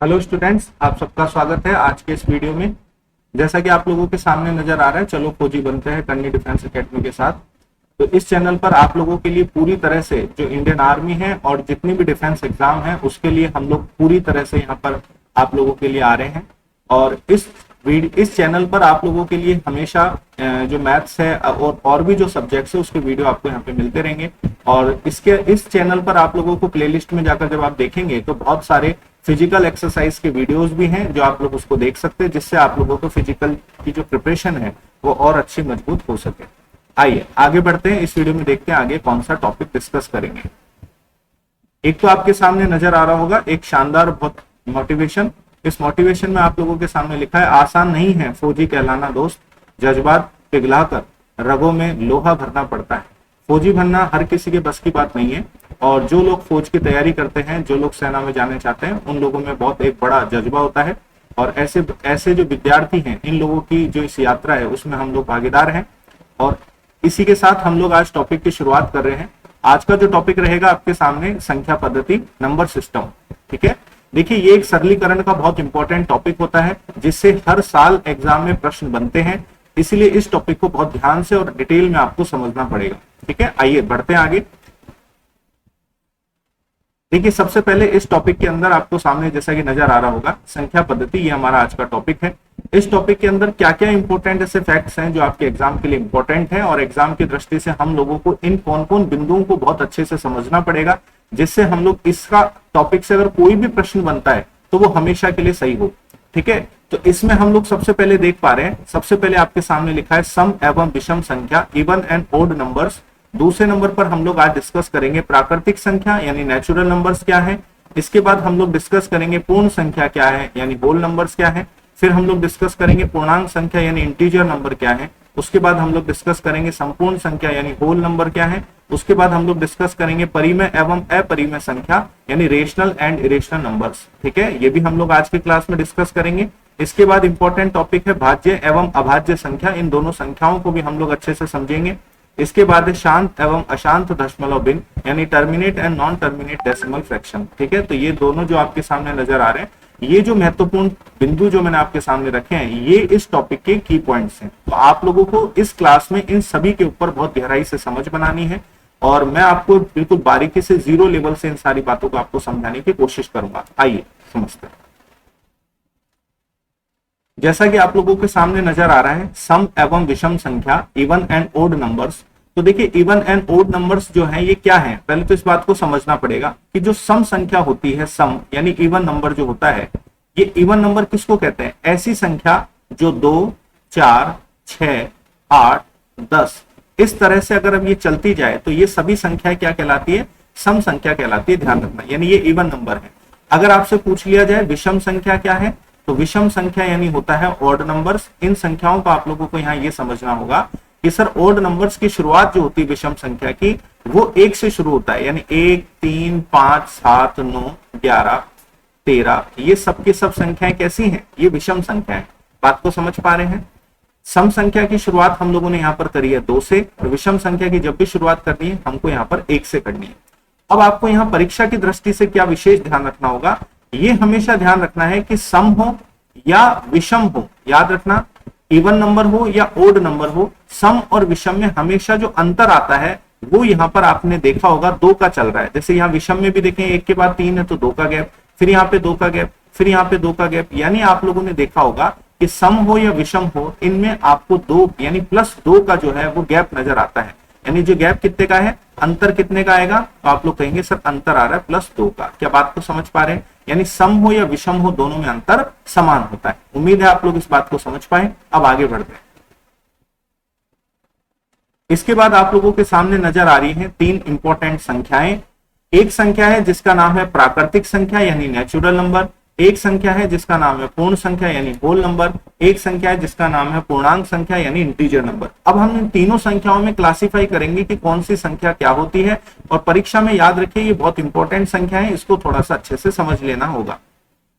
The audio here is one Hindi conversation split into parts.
हेलो स्टूडेंट्स, आप सबका स्वागत है आज के इस वीडियो में। जैसा कि आप लोगों के सामने नजर आ रहा है, चलो फौजी बनते हैं करनी डिफेंस एकेडमी के साथ। तो इस चैनल पर आप लोगों के लिए पूरी तरह से जो इंडियन आर्मी है और जितनी भी डिफेंस एग्जाम है उसके लिए हम लोग पूरी तरह से यहाँ पर आप लोगों के लिए आ रहे हैं। और इस चैनल पर आप लोगों के लिए हमेशा जो मैथ्स है और भी जो सब्जेक्ट्स है उसके वीडियो आपको यहाँ पे मिलते रहेंगे। और इस चैनल पर आप लोगों को प्लेलिस्ट में जाकर जब आप देखेंगे तो बहुत सारे फिजिकल एक्सरसाइज के वीडियोस भी हैं जो आप लोग उसको देख सकते हैं, जिससे आप लोगों को फिजिकल की जो प्रिपरेशन है वो और अच्छी मजबूत हो सके। आइए आगे बढ़ते हैं, इस वीडियो में देखते हैं आगे कौन सा टॉपिक डिस्कस करेंगे। एक तो आपके सामने नजर आ रहा होगा एक शानदार बहुत मोटिवेशन। इस मोटिवेशन में आप लोगों के सामने लिखा है, आसान नहीं है फौजी कहलाना दोस्त, जज्बात पिघलाकर रगों में लोहा भरना पड़ता है। फौजी बनना हर किसी के बस की बात नहीं है, और जो लोग फौज की तैयारी करते हैं, जो लोग सेना में जाने चाहते हैं, उन लोगों में बहुत एक बड़ा जज्बा होता है। और ऐसे ऐसे जो विद्यार्थी हैं, इन लोगों की जो इस यात्रा है उसमें हम लोग भागीदार हैं। और इसी के साथ हम लोग आज टॉपिक की शुरुआत कर रहे हैं। आज का जो टॉपिक रहेगा आपके सामने संख्या पद्धति, नंबर सिस्टम। ठीक है, देखिए ये एक सरलीकरण का बहुत इंपॉर्टेंट टॉपिक होता है जिससे हर साल एग्जाम में प्रश्न बनते हैं, इसलिए इस टॉपिक को बहुत ध्यान से और डिटेल में आपको समझना पड़ेगा। ठीक है, आइए बढ़ते हैं आगे। देखिए सबसे पहले इस टॉपिक के अंदर आपको सामने जैसा कि नजर आ रहा होगा संख्या पद्धति, ये हमारा आज का टॉपिक है। इस टॉपिक के अंदर क्या क्या इंपॉर्टेंट ऐसे फैक्ट्स हैं जो आपके एग्जाम के लिए इंपॉर्टेंट है, और एग्जाम की दृष्टि से हम लोगों को इन कौन कौन बिंदुओं को बहुत अच्छे से समझना पड़ेगा, जिससे हम लोग इसका टॉपिक से अगर कोई भी प्रश्न बनता है तो वो हमेशा के लिए सही हो। ठीक है, तो इसमें हम लोग सबसे पहले देख पा रहे हैं, सबसे पहले आपके सामने लिखा है सम एवं विषम संख्या, इवन एंड ओड नंबर्स। दूसरे नंबर पर हम लोग आज डिस्कस करेंगे प्राकृतिक संख्या यानी नेचुरल नंबर्स क्या है। इसके बाद हम लोग डिस्कस करेंगे पूर्ण संख्या क्या है यानी होल नंबर्स क्या है। फिर हम लोग डिस्कस करेंगे पूर्णांक संख्या यानी इंटीजर नंबर क्या है। उसके बाद हम लोग डिस्कस करेंगे संपूर्ण संख्या यानी होल नंबर क्या है। उसके बाद हम लोग डिस्कस करेंगे परिमेय एवं अपरिमेय संख्या यानी रेशनल एंड इरेशनल नंबर्स। ठीक है, ये भी हम लोग आज की क्लास में डिस्कस करेंगे। इसके बाद इंपॉर्टेंट टॉपिक है भाज्य एवं अभाज्य संख्या, इन दोनों संख्याओं को भी हम लोग अच्छे से समझेंगे। इसके बाद है शांत एवं अशांत दशमलव भिन्न यानी terminate and non terminate decimal fraction. ठीक है, तो ये दोनों जो आपके सामने नजर आ रहे हैं, ये जो महत्वपूर्ण बिंदु जो मैंने आपके सामने रखे हैं, ये इस टॉपिक के की पॉइंट्स हैं। तो आप लोगों को इस क्लास में इन सभी के ऊपर बहुत गहराई से समझ बनानी है, और मैं आपको बिल्कुल बारीकी से जीरो लेवल से इन सारी बातों को आपको समझाने की कोशिश करूंगा। आइए समझते हैं। जैसा कि आप लोगों के सामने नजर आ रहा है सम एवं विषम संख्या, इवन एंड ओड नंबर्स। तो देखिए इवन एंड ओड नंबर्स जो है ये क्या है, पहले तो इस बात को समझना पड़ेगा कि जो सम संख्या होती है, सम यानी इवन नंबर जो होता है, ये इवन नंबर किसको कहते हैं, ऐसी संख्या जो 2, 4, 6, 8, 10 इस तरह से अगर अब ये चलती जाए तो ये सभी संख्याएं क्या कहलाती है, सम संख्या कहलाती है। ध्यान रखना, यानी ये इवन नंबर है। अगर आपसे पूछ लिया जाए विषम संख्या क्या है, तो विषम संख्या यानी होता है ऑड नंबर्स। इन संख्याओं को आप लोगों को यहाँ ये समझना होगा कि सर ऑड नंबर्स की शुरुआत जो होती है विषम संख्या की, वो 1 से शुरू होता है, यानी 1, 3, 5, 7, 9, 11, 13 ये सब की सब संख्याएं कैसी हैं, ये विषम संख्या है। बात को समझ पा रहे हैं। सम संख्या की शुरुआत हम लोगों ने यहाँ पर करी है 2 से, और विषम संख्या की जब भी शुरुआत करनी है हमको यहाँ पर 1 से करनी है। अब आपको यहाँ परीक्षा की दृष्टि से क्या विशेष ध्यान रखना होगा, ये हमेशा ध्यान रखना है कि सम हो या विषम हो, याद रखना इवन नंबर हो या ओड नंबर हो, सम और विषम में हमेशा जो अंतर आता है वो यहाँ पर आपने देखा होगा 2 का चल रहा है। जैसे यहाँ विषम में भी देखें 1 के बाद 3 है तो 2 का गैप, फिर यहाँ पे 2 का गैप, फिर यहाँ पे 2 का गैप। यानी आप लोगों ने देखा होगा कि सम हो या विषम हो, इनमें आपको 2 यानी +2 का जो है वो गैप नजर आता है। यानी जो गैप कितने का है, अंतर कितने का आएगा, तो आप लोग कहेंगे सर अंतर आ रहा है +2 का। क्या बात को समझ पा रहे हैं, यानी सम हो या विषम हो दोनों में अंतर समान होता है। उम्मीद है आप लोग इस बात को समझ पाए। अब आगे बढ़ते हैं। इसके बाद आप लोगों के सामने नजर आ रही हैं 3 इंपॉर्टेंट संख्याएं। एक संख्या है जिसका नाम है प्राकृतिक संख्या यानी नेचुरल नंबर, एक संख्या है जिसका नाम है पूर्ण संख्या यानी होल नंबर, एक संख्या है जिसका नाम है पूर्णांक संख्या यानी इंटीजर नंबर। अब हम इन तीनों संख्याओं में क्लासिफाई करेंगे कि कौन सी संख्या क्या होती है, और परीक्षा में याद रखिए ये बहुत इंपॉर्टेंट संख्या है, इसको थोड़ा सा अच्छे से समझ लेना होगा।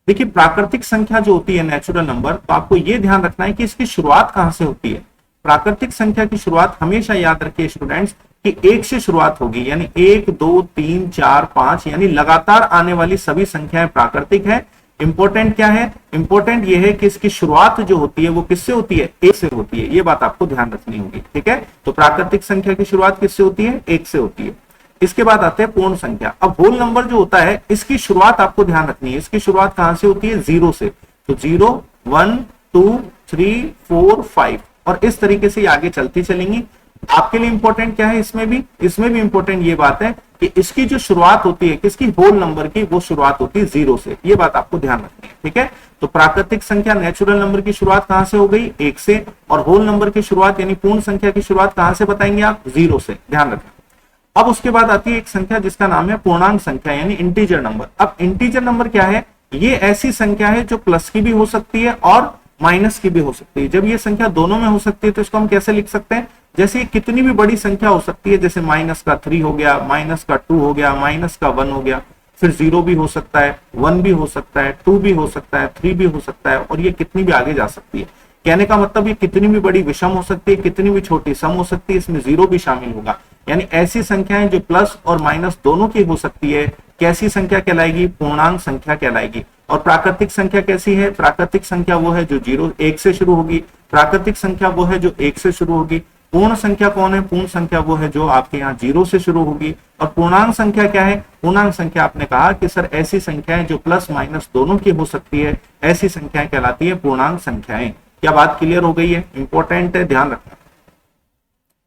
देखिए प्राकृतिक संख्या जो होती है नेचुरल नंबर, तो आपको ये ध्यान रखना है कि इसकी शुरुआत कहां से होती है। प्राकृतिक संख्या की शुरुआत हमेशा याद रखिए स्टूडेंट्स कि 1 से शुरुआत होगी, यानी 1, 2, 3, 4, 5 यानी लगातार आने वाली सभी संख्याएं प्राकृतिक है। इंपॉर्टेंट क्या है, इंपॉर्टेंट ये है कि इसकी शुरुआत जो होती है वो किससे होती है, एक से होती है। ये बात आपको ध्यान रखनी होगी, ठीक है। तो प्राकृतिक संख्या की शुरुआत किससे होती है, एक से होती है। इसके बाद आते हैं पूर्ण संख्या। अब होल नंबर जो होता है इसकी शुरुआत आपको ध्यान रखनी है, इसकी शुरुआत कहां से होती है, जीरो से। तो 0 1 2 3 4 5 और इस तरीके से आगे चलती चलेंगी। आपके लिए इंपॉर्टेंट क्या है, इसमें भी इंपॉर्टेंट ये बात है कि इसकी जो शुरुआत होती है किसकी, होल नंबर की, वो शुरुआत होती है 0 से। ये बात आपको ध्यान रखनी है, ठीक है। तो प्राकृतिक संख्या नेचुरल नंबर की शुरुआत कहां से हो गई, 1 से, और होल नंबर की शुरुआत यानी पूर्ण संख्या की शुरुआत कहां से बताएंगे आप, 0 से, ध्यान रखें। अब उसके बाद आती है एक संख्या जिसका नाम है पूर्णांक संख्या यानी इंटीजर नंबर। अब इंटीजर नंबर क्या है, ये ऐसी संख्या है जो प्लस की भी हो सकती है और माइनस की भी हो सकती है। जब ये संख्या दोनों में हो सकती है तो इसको हम कैसे लिख सकते हैं, जैसे कितनी भी बड़ी संख्या हो सकती है, जैसे -3 हो गया, -2 हो गया, -1 हो गया, फिर 0 भी हो सकता है, 1 भी हो सकता है, 2 भी हो सकता है, 3 भी हो सकता है, और ये कितनी भी आगे जा सकती है। कहने का मतलब ये कितनी भी बड़ी विषम हो सकती है, कितनी भी छोटी सम हो सकती है, इसमें 0 भी शामिल होगा। यानी ऐसी संख्याएं जो प्लस और माइनस दोनों की हो सकती है, कैसी संख्या कहलाएगी, पूर्णांक संख्या कहलाएगी। और प्राकृतिक संख्या कैसी है, प्राकृतिक संख्या वो है जो 1 से शुरू होगी, प्राकृतिक संख्या वो है जो 1 से शुरू होगी। पूर्ण संख्या कौन है, पूर्ण संख्या वो है जो आपके यहाँ 0 से शुरू होगी। और पूर्णांक संख्या क्या है, पूर्णांक संख्या आपने कहा कि सर ऐसी संख्याएं जो प्लस माइनस दोनों की हो सकती है, ऐसी संख्याएं कहलाती है पूर्णांक संख्याएं। क्या बात क्लियर हो गई है, इंपॉर्टेंट है, ध्यान रखना।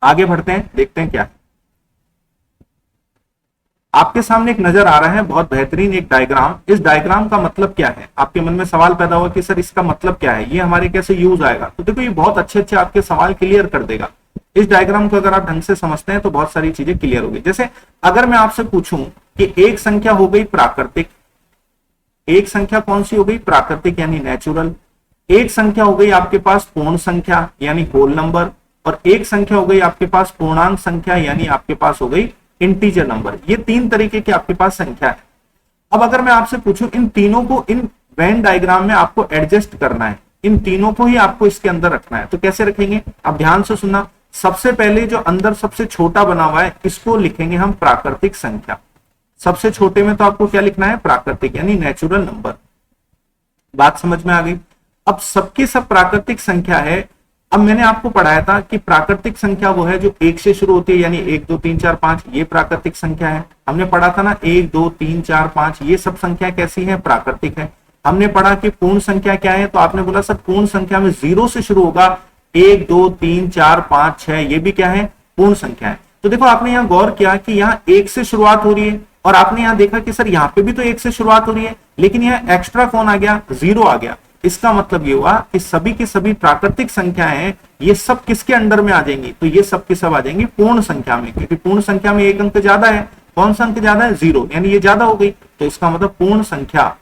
आगे बढ़ते हैं, देखते हैं क्या है। आपके सामने एक नजर आ रहा है बहुत बेहतरीन एक डायग्राम। इस डायग्राम का मतलब क्या है, आपके मन में सवाल पैदा हुआ कि सर इसका मतलब क्या है, ये हमारे कैसे यूज आएगा। तो देखो ये बहुत अच्छे आपके सवाल क्लियर कर देगा। इस डायग्राम को अगर आप ढंग से समझते हैं तो बहुत सारी चीजें क्लियर होगी। जैसे अगर मैं आपसे पूछूं कि एक संख्या हो गई प्राकृतिक, एक संख्या कौन सी हो गई, प्राकृतिक यानी नेचुरल, एक संख्या हो गई आपके पास पूर्ण संख्या यानी होल नंबर, और एक संख्या हो गई आपके पास पूर्णांक संख्या यानी आपके पास हो गई इंटीजर नंबर। ये 3 तरीके की आपके पास संख्या है। अब अगर मैं आपसे पूछूं इन तीनों को इन वेन डायग्राम में आपको एडजस्ट करना है, इन तीनों को ही आपको इसके अंदर रखना है, तो कैसे रखेंगे, अब ध्यान से सुनना। सबसे पहले जो अंदर सबसे छोटा बना हुआ है इसको लिखेंगे हम प्राकृतिक संख्या। सबसे छोटे में तो आपको क्या लिखना है, प्राकृतिक यानी नेचुरल नंबर। बात समझ में आ गई। अब सबकी सब प्राकृतिक संख्या है। अब मैंने आपको पढ़ाया था कि प्राकृतिक संख्या वो है जो 1 से शुरू होती है, यानी 1 2 3 4 5 ये प्राकृतिक संख्या है। हमने पढ़ा था ना 1 2 3 4 5 ये सब संख्या कैसी है, प्राकृतिक है। हमने पढ़ा कि पूर्ण संख्या क्या है, तो आपने बोला सर पूर्ण संख्या में 0 से शुरू होगा, 1 2 3 4 5 6 ये भी क्या है, पूर्ण संख्या है। तो देखो आपने यहाँ गौर किया कि यहाँ 1 से शुरुआत हो रही है, और आपने यहाँ देखा कि सर यहाँ पे भी तो 1 से शुरुआत हो रही है, लेकिन यहाँ एक्स्ट्रा कौन आ गया, 0 आ गया। इसका मतलब ये हुआ कि सभी की सभी प्राकृतिक संख्याएं हैं, ये सब किसके अंडर में आ जाएंगी, तो ये सब की सब आ जाएंगी पूर्ण संख्या में, क्योंकि पूर्ण संख्या में एक अंक ज्यादा है। कौन सा अंक ज्यादा है, 0, यानी ये ज्यादा हो गई। तो इसका मतलब पूर्ण संख्या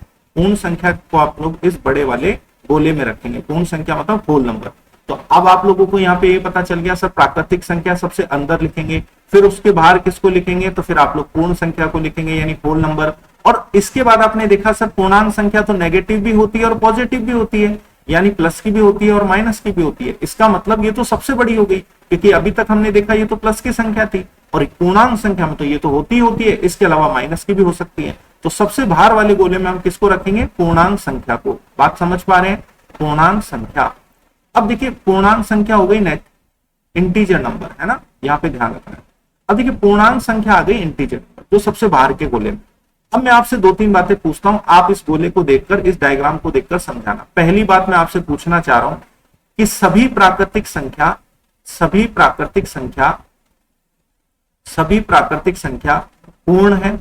को आप लोग इस बड़े वाले गोले में रखेंगे। पूर्ण संख्या मतलब होल नंबर। तो अब आप लोगों को यहाँ पे ये पता चल गया सर प्राकृतिक संख्या सबसे अंदर लिखेंगे, फिर उसके बाहर किसको लिखेंगे, तो फिर आप लोग पूर्ण संख्या को लिखेंगे यानी होल नंबर। और इसके बाद आपने देखा सर पूर्णांक संख्या तो नेगेटिव भी होती है और पॉजिटिव भी होती है, यानी प्लस की भी होती है और माइनस की भी होती है। इसका मतलब ये तो सबसे बड़ी हो गई, क्योंकि अभी तक हमने देखा ये तो प्लस की संख्या थी, और पूर्णांक संख्या में तो ये तो होती है, इसके अलावा माइनस की भी हो सकती है। तो सबसे बाहर वाले गोले में हम किसको रखेंगे, पूर्णांक संख्या को। बात समझ पा रहे हैं, पूर्णांक संख्या। अब देखिए पूर्णांक संख्या हो गई इंटीजर नंबर, है ना, यहाँ पे ध्यान रखना है। अब देखिए पूर्णांक संख्या आ गई इंटीजर नंबर जो सबसे बाहर के गोले में। अब मैं आपसे 2-3 बातें पूछता हूं, आप इस गोले को देखकर, इस डायग्राम को देखकर समझाना। पहली बात मैं आपसे पूछना चाह रहा हूं कि सभी प्राकृतिक संख्या पूर्ण है,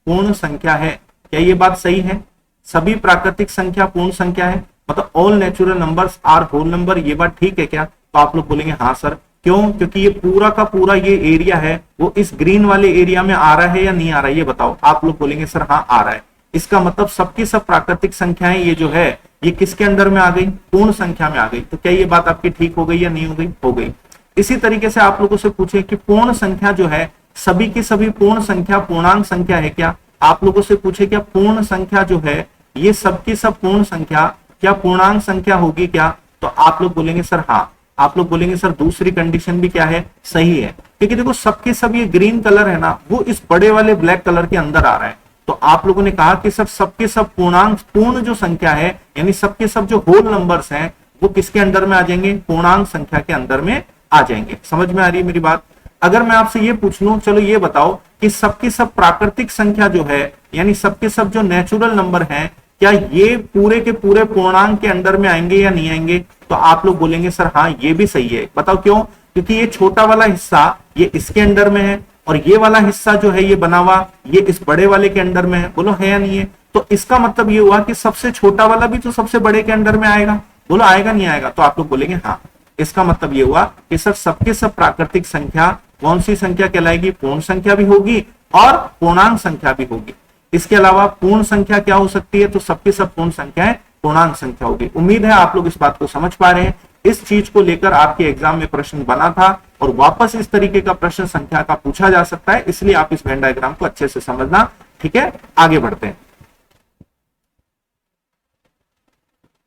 पूर्ण संख्या है, क्या ये बात सही है? सभी प्राकृतिक संख्या पूर्ण संख्या है, मतलब all natural numbers are whole number, ये बात ठीक है क्या? तो आप लोग बोलेंगे हाँ सर। क्यों? क्योंकि ये पूरा का पूरा ये एरिया है वो इस ग्रीन वाले एरिया में आ रहा है या नहीं आ रहा है, ये बताओ। आप लोग बोलेंगे सर हाँ आ रहा है। इसका मतलब सबकी सब प्राकृतिक संख्याएं ये जो है ये किसके अंदर में आ गई, पूर्ण संख्या में आ गई। तो क्या ये बात आपकी ठीक हो गई या नहीं हो गई? हो गई। इसी तरीके से आप लोगों से पूछे कि पूर्ण संख्या जो है सभी की सभी पूर्ण संख्या पूर्णांक संख्या है क्या? आप लोगों से पूछे क्या पूर्ण संख्या जो है ये सबकी सब पूर्ण संख्या क्या पूर्णांक संख्या होगी क्या? तो आप लोग बोलेंगे सर हाँ। आप लोग बोलेंगे सर दूसरी कंडीशन भी क्या है, सही है, क्योंकि देखो सबके सब ये ग्रीन कलर है ना वो इस बड़े वाले ब्लैक कलर के अंदर आ रहा है। तो आप लोगों ने कहा कि सर सबके सब पूर्णांक पूर्ण जो संख्या है यानी सबके सब जो होल नंबर्स हैं वो किसके अंडर में आ जाएंगे, पूर्णांक संख्या के अंदर में आ जाएंगे। समझ में आ रही है मेरी बात। अगर मैं आपसे ये पूछ लूं, चलो ये बताओ कि सबके सब प्राकृतिक संख्या जो है यानी सबके सब जो नेचुरल नंबर हैं क्या ये पूरे के पूरे पूर्णांक के अंडर में आएंगे या नहीं आएंगे, तो आप लोग बोलेंगे सर हाँ ये भी सही है। बताओ क्यों, क्योंकि ये छोटा वाला हिस्सा ये इसके अंडर में है और ये वाला हिस्सा जो है ये बना हुआ ये इस बड़े वाले के अंडर में है। बोलो है या नहीं है, तो इसका मतलब ये हुआ कि सबसे छोटा वाला भी तो सबसे बड़े के अंडर में आएगा। बोलो आएगा नहीं आएगा, तो आप लोग बोलेंगे हाँ। इसका मतलब ये हुआ कि सर सबके सब प्राकृतिक संख्या कौन सी संख्या कहलाएगी, पूर्ण संख्या भी होगी और पूर्णांक संख्या भी होगी। इसके अलावा पूर्ण संख्या क्या हो सकती है, तो सबकी सब पूर्ण संख्याएं पूर्णांक संख्या होगी। उम्मीद है आप लोग इस बात को समझ पा रहे हैं। इस चीज को लेकर आपके एग्जाम में प्रश्न बना था और वापस इस तरीके का प्रश्न संख्या का पूछा जा सकता है, इसलिए आप इस वेन डायग्राम को अच्छे से समझना। ठीक है, आगे बढ़ते हैं।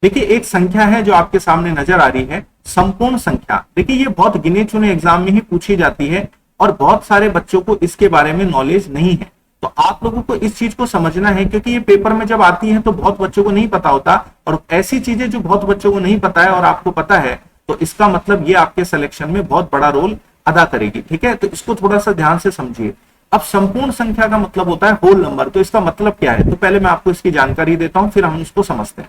देखिए एक संख्या है जो आपके सामने नजर आ रही है, संपूर्ण संख्या। देखिए ये बहुत गिने चुने एग्जाम में ही पूछी जाती है और बहुत सारे बच्चों को इसके बारे में नॉलेज नहीं है। तो आप लोगों को इस चीज को समझना है क्योंकि ये पेपर में जब आती है तो बहुत बच्चों को नहीं पता होता, और ऐसी चीजें जो बहुत बच्चों को नहीं पता है और आपको पता है तो इसका मतलब ये आपके सिलेक्शन में बहुत बड़ा रोल अदा करेगी। ठीक है, तो इसको थोड़ा सा ध्यान से समझिए। अब संपूर्ण संख्या का मतलब होता है होल नंबर, तो इसका मतलब क्या है, तो पहले मैं आपको इसकी जानकारी देता हूं फिर हम इसको समझते हैं।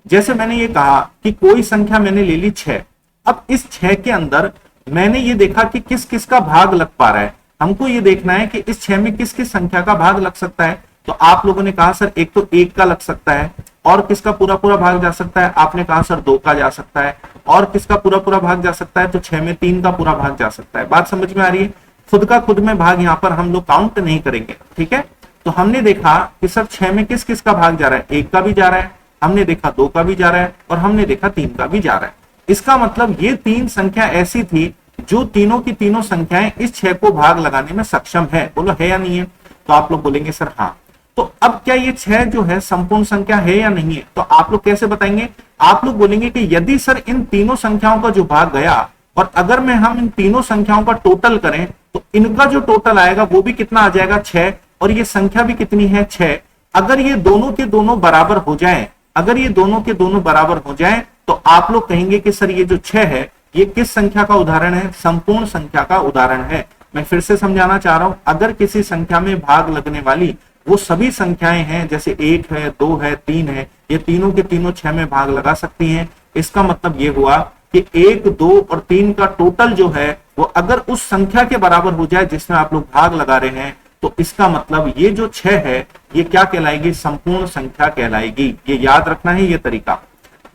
जैसे मैंने ये कहा कि कोई संख्या मैंने ले ली 6। अब इस 6 के अंदर मैंने ये देखा कि किस किस का भाग लग पा रहा है। हमको ये देखना है कि इस 6 में किस किस संख्या का भाग लग सकता है। तो आप लोगों ने कहा सर एक तो 1 का लग सकता है, और किसका पूरा पूरा भाग जा सकता है, आपने कहा सर 2 का जा सकता है, और किसका पूरा पूरा भाग जा सकता है, तो 6 में 3 का पूरा भाग जा सकता है। बात समझ में आ रही है। खुद का खुद में भाग यहाँ पर हम लोग काउंट नहीं करेंगे। ठीक है, तो हमने देखा कि सर 6 में किस किस का भाग जा रहा है, 1 का भी जा रहा है, हमने देखा 2 का भी जा रहा है, और हमने देखा 3 का भी जा रहा है। इसका मतलब ये 3 संख्या ऐसी थी जो तीनों की तीनों संख्याएं इस 6 को भाग लगाने में सक्षम है। बोलो है या नहीं है, तो आप लोग बोलेंगे सर हाँ। तो अब क्या ये 6 जो है संपूर्ण संख्या है या नहीं है, तो आप लोग कैसे बताएंगे। आप लोग बोलेंगे कि यदि सर इन तीनों संख्याओं का जो भाग गया और अगर मैं हम इन तीनों संख्याओं का टोटल करें तो इनका जो टोटल आएगा वो भी कितना आ जाएगा 6, और ये संख्या भी कितनी है 6। अगर ये दोनों के दोनों बराबर हो जाए, अगर ये दोनों के दोनों बराबर हो जाए तो आप लोग कहेंगे कि सर ये जो 6 है ये किस संख्या का उदाहरण है, संपूर्ण संख्या का उदाहरण है। मैं फिर से समझाना चाह रहा हूं, अगर किसी संख्या में भाग लगने वाली वो सभी संख्याएं हैं जैसे 1 है, 2 है, 3 है, ये तीनों के तीनों 6 में भाग लगा सकती हैं। इसका मतलब ये हुआ कि 1, 2 और 3 का टोटल जो है वो अगर उस संख्या के बराबर हो जाए जिसमें आप लोग भाग लगा रहे हैं, तो इसका मतलब ये जो 6 है ये क्या कहलाएगी, संपूर्ण संख्या कहलाएगी। ये याद रखना है ये तरीका।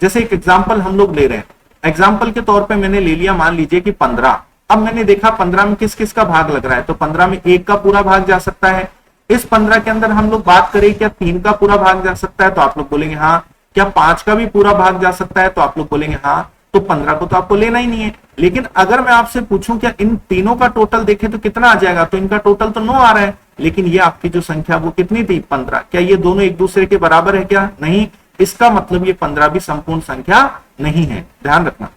जैसे एक एग्जाम्पल हम लोग ले रहे हैं, एग्जाम्पल के तौर पे मैंने ले लिया मान लीजिए कि 15। अब मैंने देखा 15 में किस किस का भाग लग रहा है, तो 15 में 1 का पूरा भाग जा सकता है। इस 15 के अंदर हम लोग बात करें क्या 3 का पूरा भाग जा सकता है, तो आप लोग बोलेंगे हाँ। क्या 5 का भी पूरा भाग जा सकता है, तो आप लोग बोलेंगे हाँ। तो 15 को तो आपको लेना ही नहीं है। लेकिन अगर मैं आपसे पूछूं क्या इन तीनों का टोटल देखें तो कितना आ जाएगा, तो इनका टोटल तो 9 आ रहा है, लेकिन ये आपकी जो संख्या वो कितनी थी 15। क्या ये दोनों एक दूसरे के बराबर है क्या, नहीं। इसका मतलब ये 15 भी संपूर्ण संख्या नहीं है, ध्यान रखना।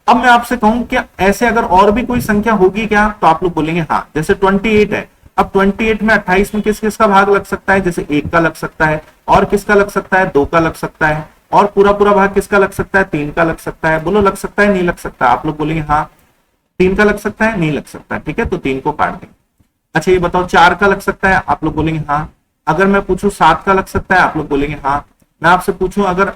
अब मैं आपसे कहूं क्या ऐसे अगर और भी कोई संख्या होगी क्या, तो आप लोग बोलेंगे हाँ। जैसे 28 है, अब 28 में 28 में किस किस का भाग लग सकता है, जैसे 1 का लग सकता है, और किसका लग सकता है 2 का लग सकता है, और पूरा पूरा भाग किसका लग सकता है 3 का लग सकता है। बोलो लग सकता है नहीं लग सकता, आप लोग बोलेंगे हाँ। 3 का लग सकता है नहीं लग सकता, ठीक है, तो 3 को काट देंगे। अच्छा ये बताओ 4 का लग सकता है, आप लोग बोलेंगे हाँ। अगर मैं पूछूं 7 का लग सकता है, आप लोग बोलेंगे हाँ। मैं आपसे पूछूं अगर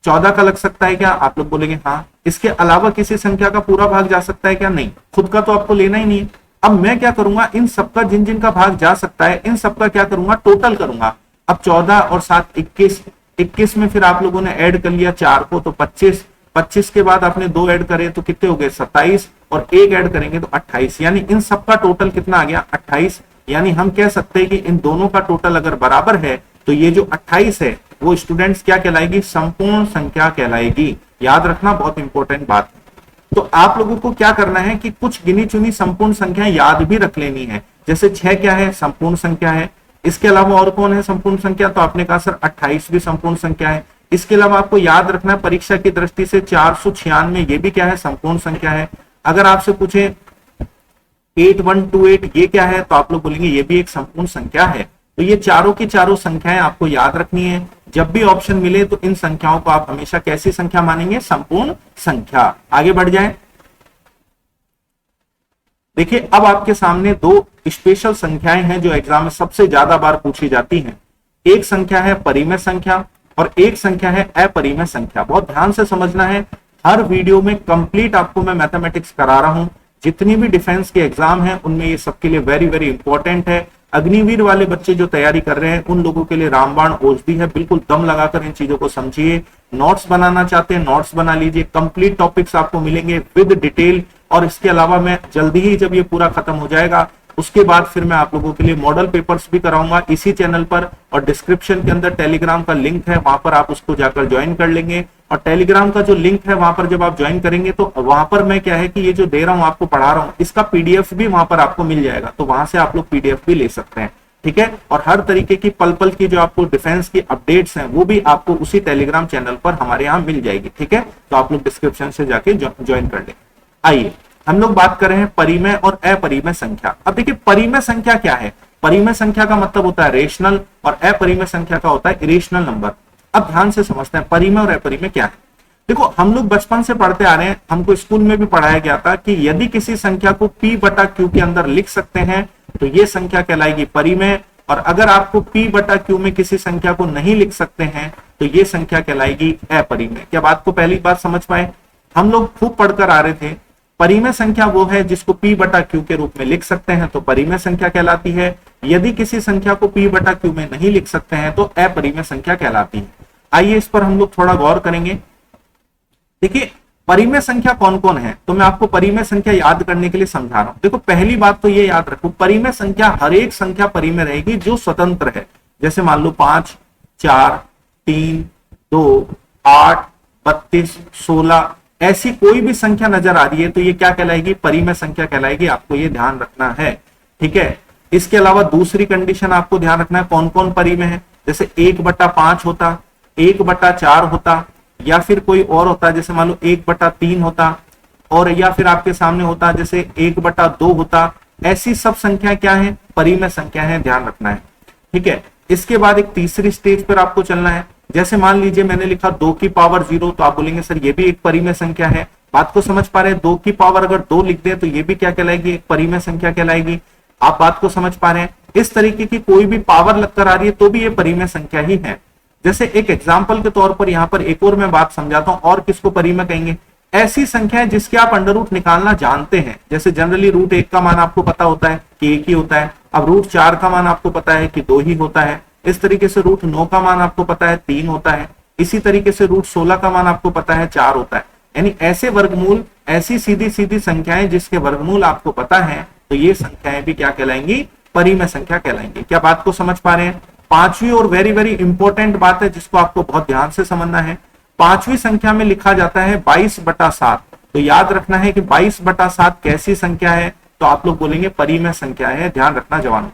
14 का लग सकता है क्या, आप लोग बोलेंगे हाँ। इसके अलावा किसी संख्या का पूरा भाग जा सकता है क्या, नहीं। खुद का तो आपको लेना ही नहीं है। अब मैं क्या करूंगा, इन सबका जिन जिन का भाग जा सकता है इन सबका क्या करूंगा, टोटल करूंगा। अब 14 और 7 21, 21 में फिर आप लोगों ने ऐड कर लिया 4 को तो 25, 25 के बाद आपने 2 ऐड करे तो कितने हो गए 27, और 1 ऐड करेंगे तो 28, यानी इन सबका टोटल कितना आ गया 28। यानी हम कह सकते हैं कि इन दोनों का टोटल अगर बराबर है तो ये जो 28 है वो स्टूडेंट्स क्या कहलाएगी, संपूर्ण संख्या कहलाएगी। याद रखना, बहुत इंपॉर्टेंट बात है। तो आप लोगों को क्या करना है कि कुछ गिनी चुनी संपूर्ण संख्या याद भी रख लेनी है। जैसे 6 क्या है, संपूर्ण संख्या है। इसके अलावा और कौन है संपूर्ण संख्या, तो आपने कहा सर 28 भी संपूर्ण संख्या है। इसके अलावा आपको याद रखना है परीक्षा की दृष्टि से 496 ये भी क्या है, संपूर्ण संख्या है। अगर आपसे पूछे 8128 ये क्या है, तो आप लोग बोलेंगे ये भी एक संपूर्ण संख्या है। तो ये चारों की चारों संख्याएं आपको याद रखनी है। जब भी ऑप्शन मिले तो इन संख्याओं को आप हमेशा कैसी संख्या मानेंगे? संपूर्ण संख्या। आगे बढ़ जाए। देखिए अब आपके सामने दो स्पेशल संख्याएं हैं जो एग्जाम में सबसे ज्यादा बार पूछी जाती हैं। एक संख्या है परिमेय संख्या और एक संख्या है अपरिमेय संख्या। बहुत ध्यान से समझना है, हर वीडियो में कंप्लीट आपको मैं मैथमेटिक्स करा रहा हूं। जितनी भी डिफेंस के एग्जाम हैं उनमें ये सबके लिए वेरी वेरी इंपॉर्टेंट है। अग्निवीर वाले बच्चे जो तैयारी कर रहे हैं उन लोगों के लिए रामबाण औषधि है। बिल्कुल दम लगाकर इन चीजों को समझिए। नोट्स बनाना चाहते हैं नोट्स बना लीजिए, कंप्लीट टॉपिक्स आपको मिलेंगे विद डिटेल। और इसके अलावा मैं जल्दी ही जब ये पूरा खत्म हो जाएगा उसके बाद फिर मैं आप लोगों के लिए मॉडल पेपर्स भी कराऊंगा इसी चैनल पर। और डिस्क्रिप्शन के अंदर टेलीग्राम का लिंक है, वहां पर आप उसको जाकर ज्वाइन कर लेंगे। और टेलीग्राम का जो लिंक है वहां पर जब आप ज्वाइन करेंगे तो वहां पर मैं क्या है कि ये जो दे रहा हूं आपको पढ़ा रहा हूं इसका पीडीएफ भी वहां पर आपको मिल जाएगा, तो वहां से आप लोग पीडीएफ भी ले सकते हैं। ठीक है। और हर तरीके की पल पल की जो आपको डिफेंस की अपडेट्स हैं वो भी आपको उसी टेलीग्राम चैनल पर हमारे यहाँ मिल जाएगी। ठीक है, तो आप लोग डिस्क्रिप्शन से जाके ज्वाइन कर लें। आइए हम लोग बात कर रहे हैं परिमेय और अपरिमेय संख्या। अब देखिए परिमेय संख्या क्या है? परिमेय संख्या का मतलब होता है रेशनल और अपरिमेय संख्या का होता है इरेशनल नंबर। अब ध्यान से समझते हैं परिमेय और अपरिमेय क्या है। देखो हम लोग बचपन से पढ़ते आ रहे हैं, हमको स्कूल में भी पढ़ाया गया था कि यदि किसी संख्या को p बटा q के अंदर लिख सकते हैं तो ये संख्या कहलाएगी परिमेय, और अगर आपको p बटा q में किसी संख्या को नहीं लिख सकते हैं तो ये संख्या कहलाएगी अपरिमेय। क्या बात को पहली बार समझ पाए? हम लोग खूब पढ़कर आ रहे थे परिमेय संख्या वो है जिसको p बटा q के रूप में लिख सकते हैं तो परिमेय संख्या कहलाती है। यदि किसी संख्या को p बटा q में नहीं लिख सकते हैं तो अपरिमेय संख्या कहलाती है। आइए इस पर हम लोग थोड़ा गौर करेंगे। देखिए परिमेय संख्या कौन कौन है, तो मैं आपको परिमेय संख्या याद करने के लिए समझा रहा हूं। देखो पहली बात तो ये याद रखो, परिमेय संख्या हर एक संख्या परिमेय रहेगी जो स्वतंत्र है। जैसे मान लो 5, 4, 3, 2, 8, 32, 16 ऐसी कोई भी संख्या नजर आ रही है तो ये क्या कहलाएगी? परिमेय संख्या कहलाएगी। आपको ये ध्यान रखना है। ठीक है। इसके अलावा दूसरी कंडीशन आपको ध्यान रखना है कौन कौन परिमेय है। जैसे 1/5 होता, 1/4 होता, या फिर कोई और होता जैसे मान लो 1/3 होता, और या फिर आपके सामने होता जैसे 1/2 होता। ऐसी सब संख्या क्या है? परिमेय संख्या है, ध्यान रखना है। ठीक है। इसके बाद एक तीसरी स्टेज पर आपको चलना है। जैसे मान लीजिए मैंने लिखा 2 की पावर 0, तो आप बोलेंगे सर ये भी एक परिमेय संख्या है। बात को समझ पा रहे हैं? 2 की पावर अगर 2 लिख दे तो ये भी क्या कहलाएगी? एक परिमेय संख्या कहलाएगी। आप बात को समझ पा रहे हैं? इस तरीके की कोई भी पावर लगकर आ रही है तो भी ये परिमेय संख्या ही है। जैसे एक एग्जाम्पल के तौर पर यहाँ पर एक और मैं बात समझाता हूँ, और किसको परिमेय कहेंगे? ऐसी संख्या है जिसके आप अंडर रूट निकालना जानते हैं। जैसे जनरली रूट 1 का मान आपको पता होता है कि 1 ही होता है। अब रूट 4 का मान आपको पता है कि 2 ही होता है। इस तरीके से रूट 9 का मान आपको पता है 3 होता है। इसी तरीके से रूट 16 का मान आपको पता है 4 होता है। यानी ऐसे वर्गमूल, ऐसी सीधी सीधी संख्याएं जिसके वर्गमूल आपको पता है तो ये संख्याएं भी क्या कहलाएंगी? परिमेय संख्या कहलाएंगी। क्या बात को समझ पा रहे हैं? पांचवी और वेरी वेरी इंपॉर्टेंट बात है जिसको आपको बहुत ध्यान से समझना है। पांचवी संख्या में लिखा जाता है 22/7। तो याद रखना है कि 22/7 कैसी संख्या है? तो आप लोग बोलेंगे परिमेय संख्या है, ध्यान रखना जवानों।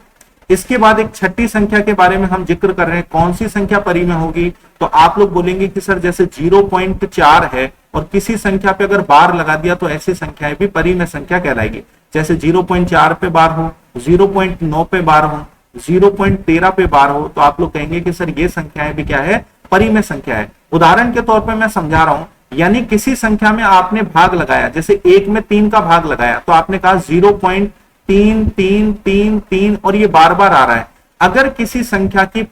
इसके बाद एक छठी संख्या के बारे में हम जिक्र कर रहे हैं, कौन सी संख्या परिमेय होगी? तो आप लोग बोलेंगे कि सर जैसे 0.4 है और किसी संख्या पे अगर बार लगा दिया तो ऐसी संख्याएं भी परिमेय संख्या कहलाएगी। जैसे 0.4 पे बार हो, 0.9 पे बार हो, 0.13 पे बार हो, तो आप लोग कहेंगे कि सर ये संख्याएं भी क्या है? परिमेय संख्या है। उदाहरण के तौर पर मैं समझा रहा हूं, यानी किसी संख्या में आपने भाग लगाया, जैसे 1 में 3 का भाग लगाया तो आपने कहा 0.33333 और ये बार बार आ रहा है। अगर किसी संख्या की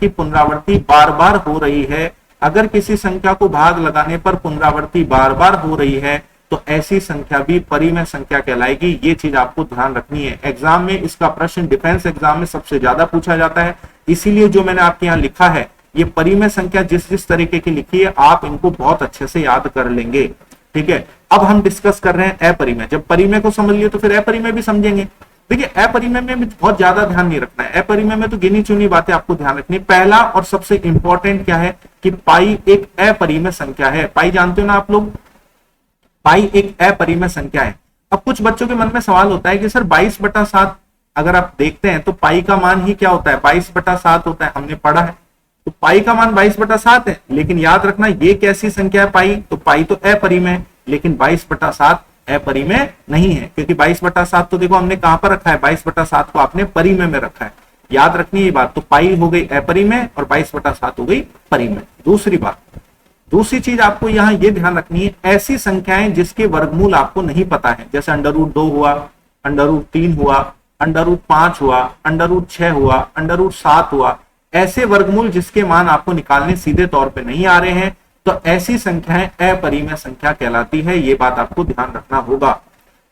पुनरावृत्ति बार बार हो रही है, अगर किसी संख्या को भाग लगाने पर पुनरावृत्ति बार बार हो रही है तो ऐसी संख्या भी परिमेय संख्या कहलाएगी। ये चीज आपको ध्यान रखनी है। एग्जाम में इसका प्रश्न डिफेंस एग्जाम में सबसे ज्यादा पूछा जाता है, इसीलिए जो मैंने आपके यहाँ लिखा है ये परिमेय संख्या जिस जिस तरीके की लिखी है आप इनको बहुत अच्छे से याद कर लेंगे। ठीक है। अब हम डिस्कस कर रहे हैं अपरिमेय। जब परिमेय को समझ लिए तो फिर अपरिमेय भी समझेंगे। देखिए अपरिमेय में बहुत ज्यादा ध्यान नहीं रखना है। अपरिमेय में तो गिनी चुनी बातें आपको ध्यान रखनी है। पहला और सबसे इंपॉर्टेंट क्या है कि पाई एक अपरिमेय संख्या है। पाई जानते हो ना आप लोग? पाई एक अपरिमेय संख्या है। अब कुछ बच्चों के मन में सवाल होता है कि सर 22/7 अगर आप देखते हैं तो पाई का मान ही क्या होता है? 22/7 होता है, हमने पढ़ा है। तो पाई का मान 22/7 है, लेकिन याद रखना ये कैसी संख्या है पाई? तो पाई तो अपरिमेय है, लेकिन 22/7 अपरिमेय नहीं है, क्योंकि 22/7 तो देखो हमने कहां पर रखा है, 22/7 को आपने परिमेय में रखा है, याद रखनी ये बात। तो पाई हो गई अपरिमेय और 22/7 हो गई परिमेय। दूसरी चीज आपको यहां ये ध्यान रखनी है, ऐसी संख्याएं जिसके वर्गमूल आपको नहीं पता है, जैसे √2 हुआ, √3 हुआ, √5 हुआ, √6 हुआ, √7 हुआ, ऐसे वर्गमूल जिसके मान आपको निकालने सीधे तौर पे नहीं आ रहे हैं, तो ऐसी संख्याएं अपरिमेय संख्या कहलाती है। ये बात आपको ध्यान रखना होगा।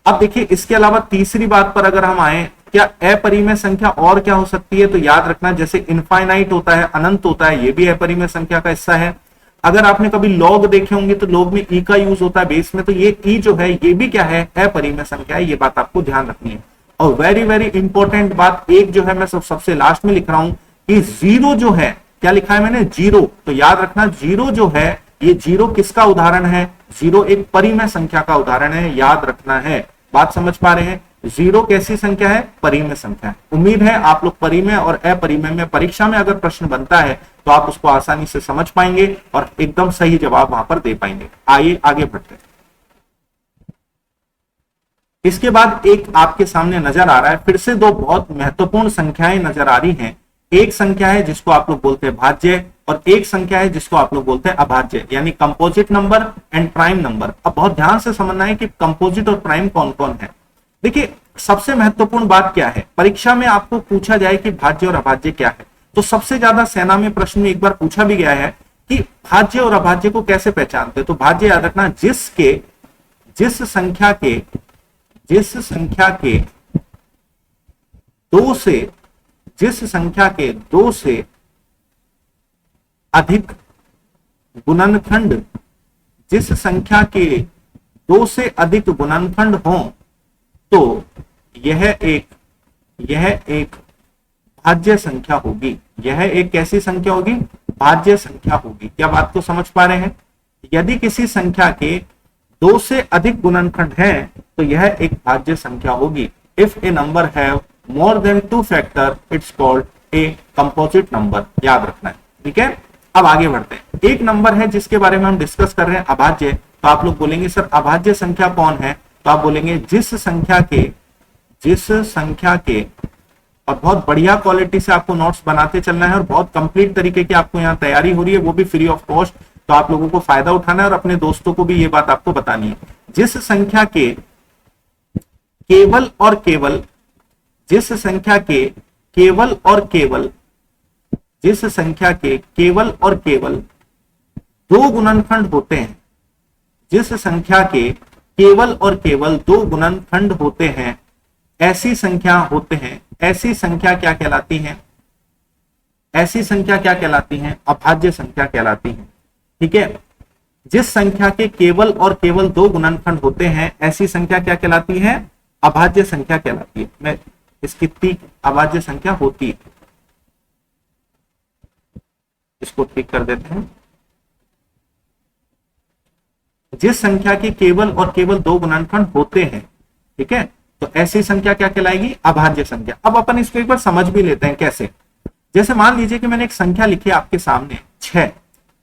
अब देखिए इसके अलावा तीसरी बात पर अगर हम आए, क्या अपरिमेय संख्या और क्या हो सकती है, तो याद रखना जैसे इनफाइनाइट होता है, अनंत होता है, ये भी अपरिमेय संख्या का हिस्सा है। अगर आपने कभी लॉग देखे होंगे तो लॉग में ई का यूज होता है बेस में, तो ये ई जो है ये भी क्या है, अपरिमेय संख्या है। ये बात आपको ध्यान रखनी है। और वेरी वेरी इंपॉर्टेंट बात एक जो है मैं सबसे लास्ट में लिख रहा हूं कि जीरो जो है, क्या लिखा है मैंने, जीरो, तो याद रखना जीरो जो है ये जीरो किसका उदाहरण है, जीरो एक परिमेय संख्या का उदाहरण है, याद रखना है। बात समझ पा रहे हैं, जीरो कैसी संख्या है, परिमेय संख्या है। उम्मीद है आप लोग परिमेय और अपरिमेय में परीक्षा में अगर प्रश्न बनता है तो आप उसको आसानी से समझ पाएंगे और एकदम सही जवाब वहां पर दे पाएंगे। आइए आगे बढ़ते हैं। इसके बाद एक आपके सामने नजर आ रहा है, फिर से दो बहुत महत्वपूर्ण संख्याएं नजर आ रही हैं। एक संख्या है जिसको आप लोग बोलते हैं भाज्य और एक संख्या है जिसको आप लोग बोलते हैं अभाज्य, यानी composite number and prime number. अब बहुत ध्यान से समझना है कि कंपोजिट और प्राइम कौन कौन है। देखिए सबसे महत्वपूर्ण बात क्या है, परीक्षा में आपको पूछा जाए कि भाज्य और अभाज्य क्या है, तो सबसे ज्यादा सेना में प्रश्न में एक बार पूछा भी गया है कि भाज्य और अभाज्य को कैसे पहचानते। तो भाज्य याद रखना जिस संख्या के दो से अधिक गुणनखंड, जिस संख्या के दो से अधिक गुणनखंड हो तो यह एक भाज्य संख्या होगी। यह एक कैसी संख्या होगी, भाज्य संख्या होगी। क्या बात को समझ पा रहे हैं? यदि किसी संख्या के दो से अधिक गुणनखंड हैं तो यह एक भाज्य संख्या होगी। If A number have more than 2 factor it's called a composite number, याद रखना है। ठीक है, अब आगे बढ़ते हैं। एक नंबर है जिसके बारे में हम डिस्कस कर रहे हैं, अभाज्य। तो आप लोग बोलेंगे सर अभाज्य संख्या कौन है, तो आप बोलेंगे जिस संख्या के और बहुत बढ़िया क्वालिटी से आपको नोट्स बनाते चलना है और बहुत कंप्लीट तरीके की आपको यहाँ तैयारी हो रही है, वो भी फ्री ऑफ कॉस्ट। तो आप लोगों को फायदा उठाना है और अपने दोस्तों को भी ये बात आपको बतानी है। जिस संख्या के केवल और केवल दो गुणनखंड होते हैं, जिस संख्या के केवल और केवल दो गुणनखंड होते हैं, ऐसी संख्या होते हैं, ऐसी संख्या क्या कहलाती हैं, ऐसी संख्या क्या कहलाती हैं, अभाज्य संख्या कहलाती हैं। ठीक है, जिस संख्या के केवल और केवल दो गुणनखंड होते हैं ऐसी संख्या क्या कहलाती है, अभाज्य संख्या कहलाती है। मैं इसकी ठीक अभाज्य संख्या होती है, इसको ठीक कर देते हैं। जिस संख्या के केवल और केवल दो गुणनखंड होते हैं, ठीक है, तो ऐसी संख्या क्या कहलाएगी, अभाज्य संख्या। अब अपन इसको एक बार समझ भी लेते हैं कैसे। जैसे मान लीजिए कि मैंने एक संख्या लिखी आपके सामने 6।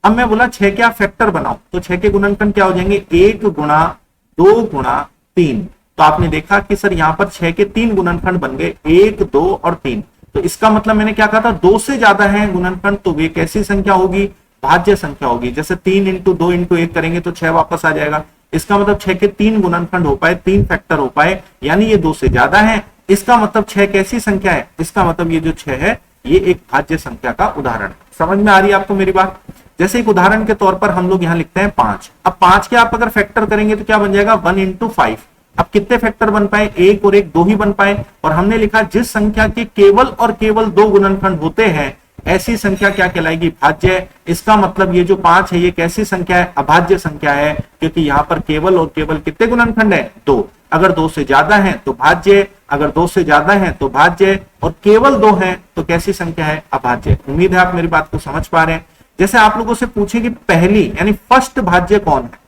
अब मैं बोला 6 के आप फैक्टर बनाओ, तो 6 के गुणनखंड क्या हो जाएंगे, 1 गुणा 2 गुणा 3। तो आपने देखा कि सर यहाँ पर 6 के 3 गुणनखंड बन गए, 1 2 और 3। तो इसका मतलब मैंने क्या कहा था, 2 से ज्यादा है गुणनखंड तो वे कैसी संख्या होगी, भाज्य संख्या होगी। जैसे 3 × 2 × 1 करेंगे तो 6 वापस आ जाएगा। इसका मतलब 6 के 3 गुणनखंड हो पाए, 3 फैक्टर हो पाए, यानी ये 2 से ज्यादा है। इसका मतलब 6 कैसी संख्या है, इसका मतलब ये जो 6 है ये एक भाज्य संख्या का उदाहरण है। समझ में आ रही है आपको मेरी बात? जैसे एक उदाहरण के तौर पर हम लोग यहाँ लिखते हैं 5। अब 5 के आप अगर फैक्टर करेंगे तो क्या बन जाएगा, 1 × 5। अब कितने फैक्टर बन पाए, 1 और 1 2 ही बन पाए। और हमने लिखा जिस संख्या के केवल और केवल 2 गुणनखंड होते हैं ऐसी संख्या क्या कहलाएगी, भाज्य। इसका मतलब ये जो 5 है ये कैसी संख्या है, अभाज्य संख्या है, क्योंकि यहाँ पर केवल और केवल कितने गुणनखंड है, 2। अगर 2 से ज्यादा है तो भाज्य, अगर 2 से ज्यादा है तो भाज्य, और केवल 2 है तो कैसी संख्या है, अभाज्य। उम्मीद है आप मेरी बात को समझ पा रहे हैं। जैसे आप लोगों से पूछे कि पहली यानी फर्स्ट भाज्य कौन है,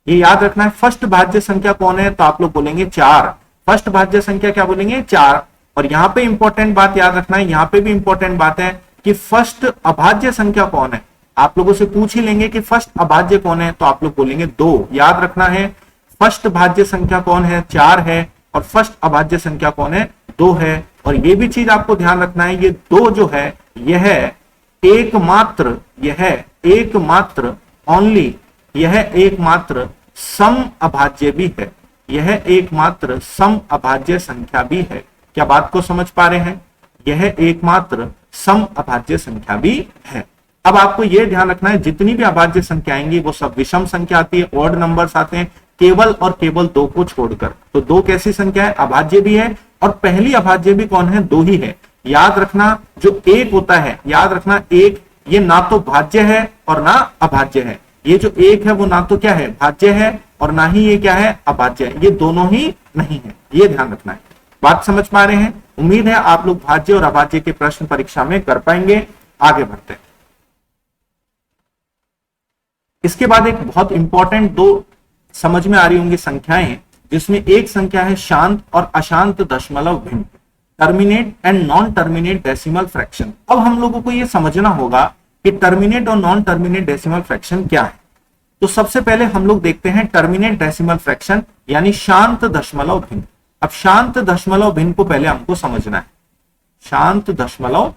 ये याद रखना है। फर्स्ट भाज्य संख्या कौन है, तो आप लोग बोलेंगे 4। फर्स्ट भाज्य संख्या क्या बोलेंगे, 4। और यहाँ पे इंपॉर्टेंट बात याद रखना है, यहाँ पे भी इंपॉर्टेंट बात है कि फर्स्ट अभाज्य संख्या कौन है। आप लोगों से पूछ ही लेंगे कि फर्स्ट अभाज्य कौन है, तो आप लोग बोलेंगे 2। याद रखना है फर्स्ट भाज्य संख्या कौन है, 4 है, और फर्स्ट अभाज्य संख्या कौन है, 2 है। और ये भी चीज आपको ध्यान रखना है, ये 2 जो है यह एकमात्र ओनली, यह एकमात्र सम अभाज्य भी है, यह एकमात्र सम अभाज्य संख्या भी है। क्या बात को समझ पा रहे हैं? यह एकमात्र सम अभाज्य संख्या भी है। अब आपको यह ध्यान रखना है, जितनी भी अभाज्य संख्या आएंगी वो सब विषम संख्या आती है, ऑड नंबर्स आते हैं, केवल और केवल 2 को छोड़कर। तो 2 कैसी संख्या है, अभाज्य भी है, और पहली अभाज्य भी कौन है, 2 ही है। याद रखना जो 1 होता है, याद रखना 1 ये ना तो भाज्य है और ना अभाज्य है। ये जो 1 है वो ना तो क्या है, भाज्य है, और ना ही ये क्या है, अभाज्य है। ये दोनों ही नहीं है, ये ध्यान रखना है। बात समझ पा रहे हैं? उम्मीद है आप लोग भाज्य और अभाज्य के प्रश्न परीक्षा में कर पाएंगे। आगे बढ़ते हैं। इसके बाद एक बहुत इंपॉर्टेंट 2 समझ में आ रही होंगी संख्याएं, जिसमें एक संख्या है शांत और अशांत दशमलव भिन्न, terminate and non terminate decimal fraction. अब हम लोगों को यह समझना होगा कि टर्मिनेट और नॉन टर्मिनेट डेसिमल फ्रैक्शन क्या है। तो सबसे पहले हम लोग देखते हैं टर्मिनेट डेसिमल फ्रैक्शन यानी शांत दशमलव भिन्न। अब शांत दशमलव भिन्न को पहले हमको समझना है। शांत दशमलव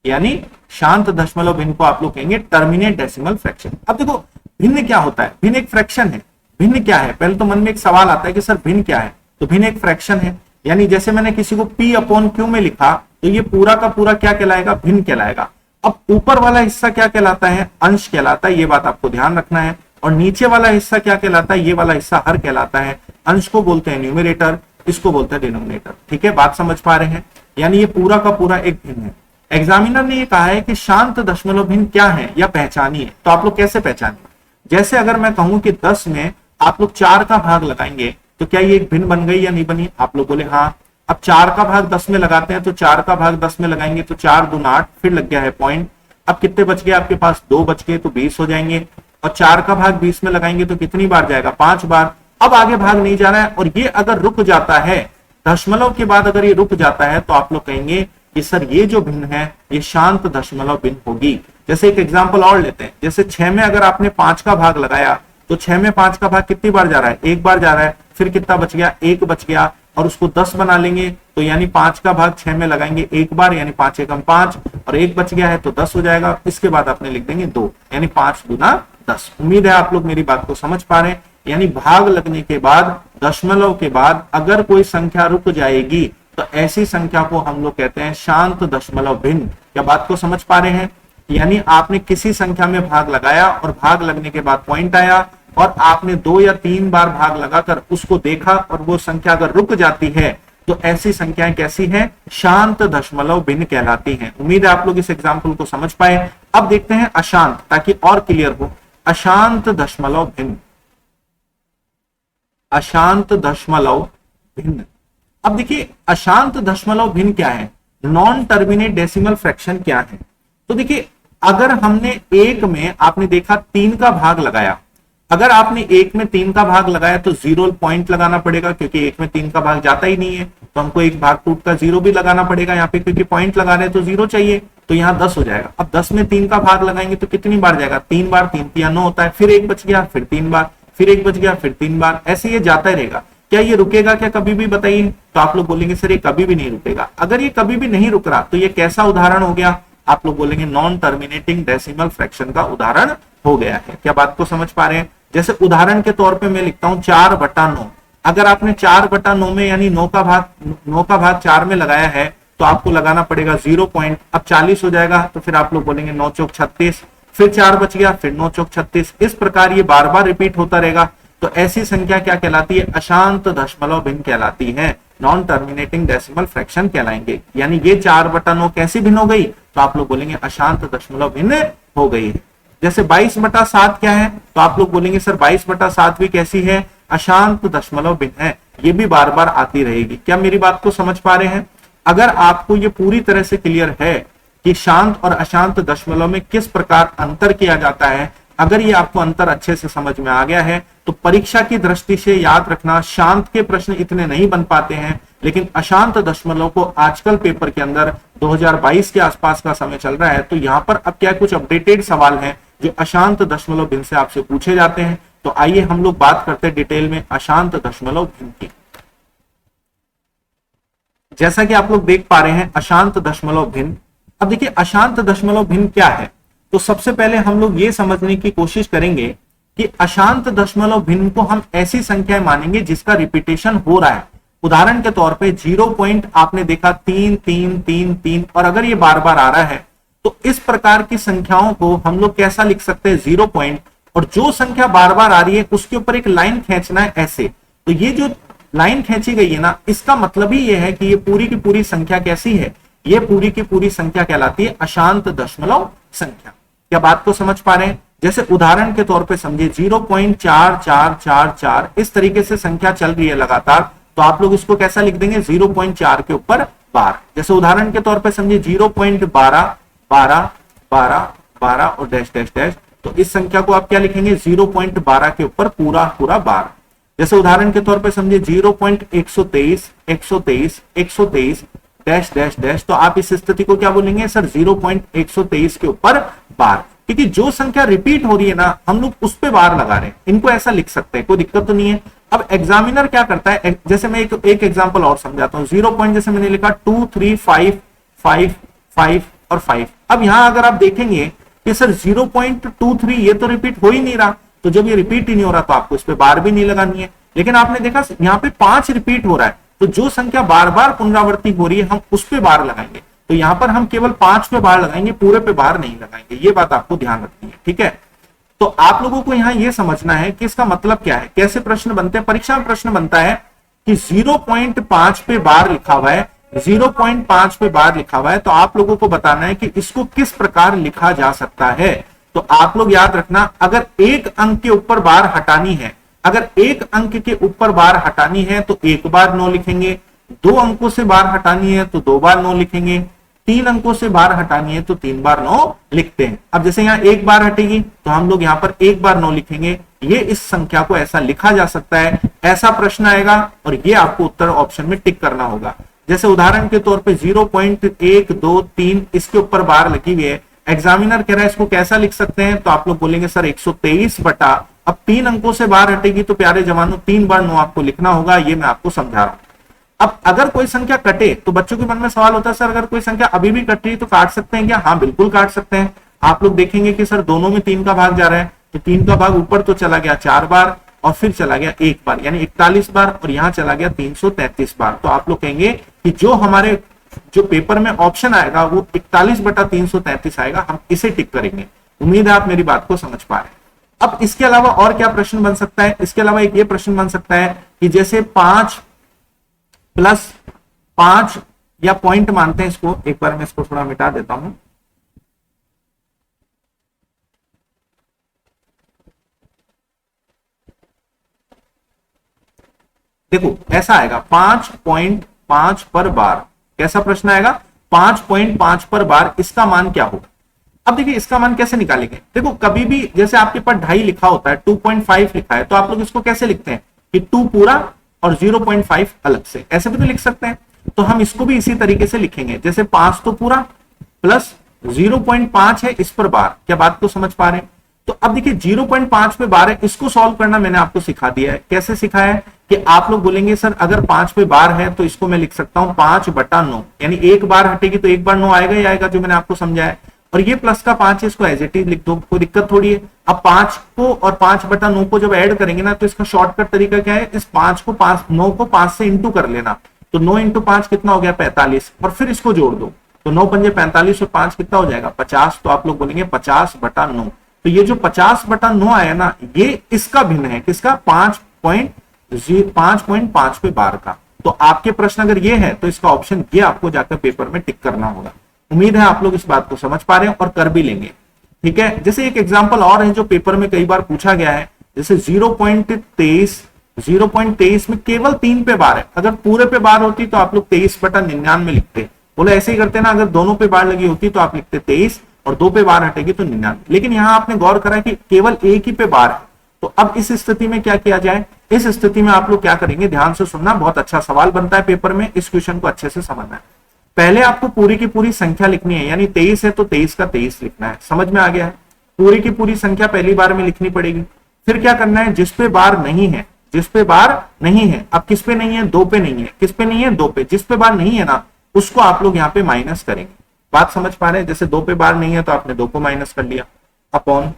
यानी शांत दशमलव भिन्न को आप लोग कहेंगे टर्मिनेट डेसिमल फ्रैक्शन। अब देखो भिन्न क्या होता है, भिन्न एक फ्रैक्शन है। भिन्न क्या है, पहले तो मन में एक सवाल आता है कि सर भिन्न क्या है। तो भिन्न एक फ्रैक्शन है, यानी जैसे मैंने किसी को P/Q में लिखा तो ये पूरा का पूरा क्या कहलाएगा, भिन्न कहलाएगा। अब ऊपर वाला हिस्सा क्या कहलाता है, अंश कहलाता है, ये बात आपको ध्यान रखना है। और नीचे वाला हिस्सा क्या कहलाता है, ये वाला हिस्सा हर कहलाता है। अंश को बोलते हैं न्यूमरेटर, इसको बोलते हैं डिनोमिनेटर। ठीक है, बात समझ पा रहे हैं? यानी ये पूरा का पूरा एक भिन्न है। एग्जामिनर ने ये कहा है कि शांत दशमलव भिन्न क्या है या पहचानिए। तो आप लोग कैसे पहचानिए? जैसे अगर मैं कहूं कि 10 में आप लोग 4 का भाग लगाएंगे तो क्या ये एक भिन्न बन गई या नहीं बनी? आप लोग बोले हाँ। अब 4 का भाग 10 में लगाते हैं तो 4 का भाग 10 में लगाएंगे तो 4 दूना 8, फिर लग गया है पॉइंट। अब कितने बच गए आपके पास, 2 बच गए, तो 20 हो जाएंगे। और 4 का भाग 20 में लगाएंगे तो कितनी बार जाएगा, 5 बार। अब आगे भाग नहीं जा रहा है, और ये अगर रुक जाता है दशमलव के बाद, अगर ये रुक जाता है तो आप लोग कहेंगे कि सर ये जो भिन्न है ये शांत दशमलव भिन्न होगी। जैसे एक एग्जांपल और लेते हैं, जैसे 6 में अगर आपने 5 का भाग लगाया तो 6 में 5 का भाग कितनी बार जा रहा है, 1 बार जा रहा है। फिर कितना बच गया, 1 बच गया, और उसको 10 बना लेंगे तो यानी 5 का भाग 6 में लगाएंगे 1 बार, यानी 5 एकम 5, और 1 बच गया है तो 10 हो जाएगा। इसके बाद आपने लिख देंगे 2, यानी 5 दूना 10। उम्मीद है आप लोग मेरी बात को समझ पा रहे हैं। यानी भाग लगने के बाद, दशमलव के बाद अगर कोई संख्या रुक जाएगी तो ऐसी संख्या को हम लोग कहते हैं शांत दशमलव भिन्न। क्या बात को समझ पा रहे हैं? यानी आपने किसी संख्या में भाग लगाया और भाग लगने के बाद पॉइंट आया, और आपने 2 या 3 बार भाग लगाकर उसको देखा और वो संख्या अगर रुक जाती है तो ऐसी संख्याएं कैसी हैं, शांत दशमलव भिन्न कहलाती हैं। उम्मीद है आप लोग इस एग्जाम्पल को समझ पाए। अब देखते हैं अशांत, ताकि और क्लियर हो। अशांत दशमलव भिन्न, अशांत दशमलव भिन्न। अब देखिए अशांत दशमलव भिन्न क्या है, नॉन टर्मिनेट डेसिमल फ्रैक्शन क्या है। तो देखिए अगर हमने 1 में आपने देखा 3 का भाग लगाया, अगर आपने 1 में 3 का भाग लगाया तो 0 पॉइंट लगाना पड़ेगा, क्योंकि 1 में 3 का भाग जाता ही नहीं है, तो हमको एक भाग टूट का 0 भी लगाना पड़ेगा यहाँ पे, क्योंकि पॉइंट लगा रहे हैं तो 0 चाहिए, तो यहाँ 10 हो जाएगा। अब 10 में 3 का भाग लगाएंगे तो कितनी बार जाएगा, 3 बार, 3 3 9 होता है, फिर 1 बच गया, फिर 3 बार, फिर 1 बच गया, फिर 3 बार, ऐसे ये जाता ही रहेगा। क्या ये रुकेगा क्या कभी भी, बताइए? तो आप लोग बोलेंगे सर ये कभी भी नहीं रुकेगा। अगर ये कभी भी नहीं रुक रहा तो ये कैसा उदाहरण हो गया, आप लोग बोलेंगे नॉन टर्मिनेटिंग डेसिमल फ्रैक्शन का उदाहरण हो गया है। क्या बात को समझ पा रहे हैं? जैसे उदाहरण के तौर पे मैं लिखता हूं 4/9। अगर आपने 4/9 में यानी 9 का भाग 4 में लगाया है तो आपको लगाना पड़ेगा 0 पॉइंट। अब 40 हो जाएगा, तो फिर आप लोग बोलेंगे 9 चौक 36, फिर 4 बच गया, फिर 9 चौक 36। इस प्रकार ये बार बार रिपीट होता रहेगा। तो ऐसी संख्या क्या कहलाती है, अशांत दशमलव भिन्न कहलाती है, नॉन टर्मिनेटिंग डेसिमल फ्रैक्शन कहलाएंगे। यानी ये 4/9 कैसी भिन्न हो गई, तो आप लोग बोलेंगे अशांत दशमलव भिन्न हो गई है। जैसे 22/7 क्या है, तो आप लोग बोलेंगे सर 22/7 भी कैसी है, अशांत दशमलव भिन्न है। ये भी बार बार आती रहेगी। क्या मेरी बात को समझ पा रहे हैं? अगर आपको ये पूरी तरह से क्लियर है कि शांत और अशांत दशमलव में किस प्रकार अंतर किया जाता है, अगर ये आपको अंतर अच्छे से समझ में आ गया है तो परीक्षा की दृष्टि से याद रखना, शांत के प्रश्न इतने नहीं बन पाते हैं, लेकिन अशांत दशमलव को आजकल पेपर के अंदर 2022 के आसपास का समय चल रहा है, तो यहाँ पर अब क्या कुछ अपडेटेड सवाल हैं जो अशांत दशमलव भिन्न से आपसे पूछे जाते हैं। तो आइए हम लोग बात करते हैं डिटेल में अशांत दशमलव भिन्न की। जैसा कि आप लोग देख पा रहे हैं अशांत दशमलव भिन्न। अब देखिए अशांत दशमलव भिन्न क्या है, तो सबसे पहले हम लोग ये समझने की कोशिश करेंगे कि अशांत दशमलव भिन्न को हम ऐसी संख्याएं मानेंगे जिसका रिपीटेशन हो रहा है। उदाहरण के तौर पे 0 पॉइंट आपने देखा 3 3 3 3, और अगर ये बार बार आ रहा है तो इस प्रकार की संख्याओं को हम लोग कैसा लिख सकते हैं 0 पॉइंट, और जो संख्या बार बार आ रही है उसके ऊपर एक लाइन खींचना है ऐसे। तो ये जो लाइन खींची गई है ना, इसका मतलब ही ये है कि ये पूरी की पूरी संख्या कैसी है, ये पूरी की पूरी संख्या कहलाती है अशांत दशमलव संख्या। क्या बात को समझ पा रहे हैं? जैसे उदाहरण के तौर पे समझिए 0.4444 इस तरीके से संख्या चल रही है लगातार, तो आप लोग इसको कैसा लिख देंगे 0.4 के ऊपर बार। जैसे उदाहरण के तौर पे समझिए 0.12 12 12 12 और डैश डैश डैश, तो इस संख्या को आप क्या लिखेंगे 0.12 के ऊपर पूरा पूरा बार। जैसे उदाहरण के तौर पे समझिए 0.123 123 123 डैश डैश डैश, तो आप इस स्थिति को क्या बोलेंगे सर 0.123 के ऊपर बार। क्योंकि जो संख्या रिपीट हो रही है ना, हम लोग उस पे बार लगा रहे हैं, इनको ऐसा लिख सकते हैं, कोई दिक्कत तो नहीं है। अब एग्जामिनर क्या करता है, जैसे मैं एक एग्जांपल और समझाता हूं। 0 पॉइंट जैसे मैंने लिखा 2 3 5 5 5 और 5। अब यहां अगर आप देखेंगे कि सर 0.23 ये तो रिपीट हो ही नहीं रहा, तो जब ये रिपीट ही नहीं हो रहा तो आपको इस पे बार भी नहीं लगानी है। लेकिन आपने देखा यहाँ पे 5 रिपीट हो रहा है, तो जो संख्या बार बार पुनरावृत्ति हो रही है हम उस पे बार लगाएंगे। तो यहां पर हम केवल 5 पे बार लगाएंगे, पूरे पे बार नहीं लगाएंगे, ये बात आपको ध्यान रखनी है, ठीक है। तो आप लोगों को यहां ये समझना है कि इसका मतलब क्या है, कैसे प्रश्न बनते हैं। परीक्षा में प्रश्न बनता है कि 0.5 पे बार लिखा हुआ है, 0.5 पे बार लिखा हुआ है, तो आप लोगों को बताना है कि इसको किस प्रकार लिखा जा सकता है। तो आप लोग याद रखना, अगर एक अंक के ऊपर बार हटानी है, अगर एक अंक के ऊपर बार हटानी है तो एक बार 9 लिखेंगे, 2 अंकों से बार हटानी है तो 2 बार 9 लिखेंगे, 3 अंकों से बार हटानी है तो 3 बार 9 लिखते हैं। अब जैसे यहाँ एक बार हटेगी तो हम लोग यहाँ पर एक बार 9 लिखेंगे। ये इस संख्या को ऐसा लिखा जा सकता है, ऐसा प्रश्न आएगा और ये आपको उत्तर ऑप्शन में टिक करना होगा। जैसे उदाहरण के तौर पे 0.123 इसके ऊपर बार लगी हुई है, एग्जामिनर कह रहा है इसको कैसा लिख सकते हैं, तो आप लोग बोलेंगे सर 123 बटा, अब 3 अंकों से बार हटेगी तो प्यारे जवानों 3 बार 9 आपको लिखना होगा, ये मैं आपको समझा रहा हूं। अब अगर कोई संख्या कटे तो बच्चों के मन में सवाल होता है सर अगर कोई संख्या अभी भी कट रही तो काट सकते हैं क्या? हाँ बिल्कुल काट सकते हैं। आप लोग देखेंगे कि सर दोनों में 3 का भाग जा रहा है, तो 3 का भाग ऊपर तो चला गया 4 बार और फिर चला गया 1 बार, यानी 41 बार, और यहां चला गया 333 बार। तो आप लोग कहेंगे कि जो हमारे जो पेपर में ऑप्शन आएगा वो 41 बटा 333 आएगा, हम इसे टिक करेंगे। उम्मीद है आप मेरी बात को समझ पा रहे हैं। अब इसके अलावा और क्या प्रश्न बन सकता है, इसके अलावा एक ये प्रश्न बन सकता है कि जैसे 5 + 5 या पॉइंट मानते हैं इसको, एक बार मैं इसको थोड़ा मिटा देता हूं। देखो ऐसा आएगा 5.5 पर बार, कैसा प्रश्न आएगा 5.5 पर बार, इसका मान क्या होगा। अब देखिए इसका मान कैसे निकालेंगे, देखो कभी भी जैसे आपके पास 2.5 लिखा होता है, 2.5 लिखा है, तो आप लोग इसको कैसे लिखते हैं कि 2 पूरा और 0.5 अलग से, ऐसे भी तो लिख सकते हैं। तो हम इसको भी इसी तरीके से लिखेंगे, जैसे 5 तो पूरा प्लस 0.5 है इस पर बार। क्या बात को समझ पा रहे हैं? तो अब देखिए 0.5 पे बार है, इसको सॉल्व करना मैंने आपको सिखा दिया है। कैसे सिखाया है कि आप लोग बोलेंगे सर अगर 5 पे बार है तो इसको मैं लिख सकता हूं 5/9, यानी एक बार हटेगी तो एक बार 9 आएगा ही आएगा, जो मैंने आपको समझाया। और ये प्लस का 5 है, इसको एज इट इज लिख दो, कोई दिक्कत थोड़ी है। अब 5 को और 5/9 को जब ऐड करेंगे ना, तो इसका शॉर्टकट तरीका क्या है, इस 9 को 5 से इंटू कर लेना। तो 9 × 5 कितना हो गया 45, और फिर इसको जोड़ दो, तो 9 पंजे 45 और 5 कितना हो जाएगा 50। तो आप लोग बोलेंगे 50/9। तो ये जो 50/9 आया ना, ये इसका भिन्न है, किसका 5.5 पे बार का। तो आपके प्रश्न अगर ये है तो इसका ऑप्शन ये आपको जाकर पेपर में टिक करना होगा। उम्मीद है आप लोग इस बात को समझ पा रहे हैं और कर भी लेंगे, ठीक है। जैसे एक एग्जांपल और है जो पेपर में कई बार पूछा गया है, जैसे 0.23 में केवल 3 पे बार है, अगर पूरे पे बार होती तो आप लोग 23/99 लिखते। बोले ऐसे ही करते ना, अगर दोनों पे बार लगी होती तो आप लिखते 23 और 2 पे बार हटेगी तो 99। लेकिन यहां आपने गौर करा कि केवल एक ही पे बार है, तो अब इस स्थिति में क्या किया जाए, इस स्थिति में आप लोग क्या करेंगे, ध्यान से सुनना, बहुत अच्छा सवाल बनता है पेपर में, इस क्वेश्चन को अच्छे से समझना है। पहले आपको पूरी की पूरी संख्या लिखनी है, यानी 23 है तो 23 का 23 लिखना है, समझ में आ गया है। पूरी की पूरी संख्या पहली बार में लिखनी पड़ेगी, फिर क्या करना है, जिस पे बार नहीं है, जिस पे बार नहीं है, अब किस पे नहीं है, 2 पे नहीं है, किस पे नहीं है, 2 पे, जिस पे बार नहीं है ना उसको आप लोग यहाँ पे माइनस करेंगे। बात समझ पा रहे हैं? जैसे 2 पे बार नहीं है तो आपने 2 को माइनस कर लिया अपॉन,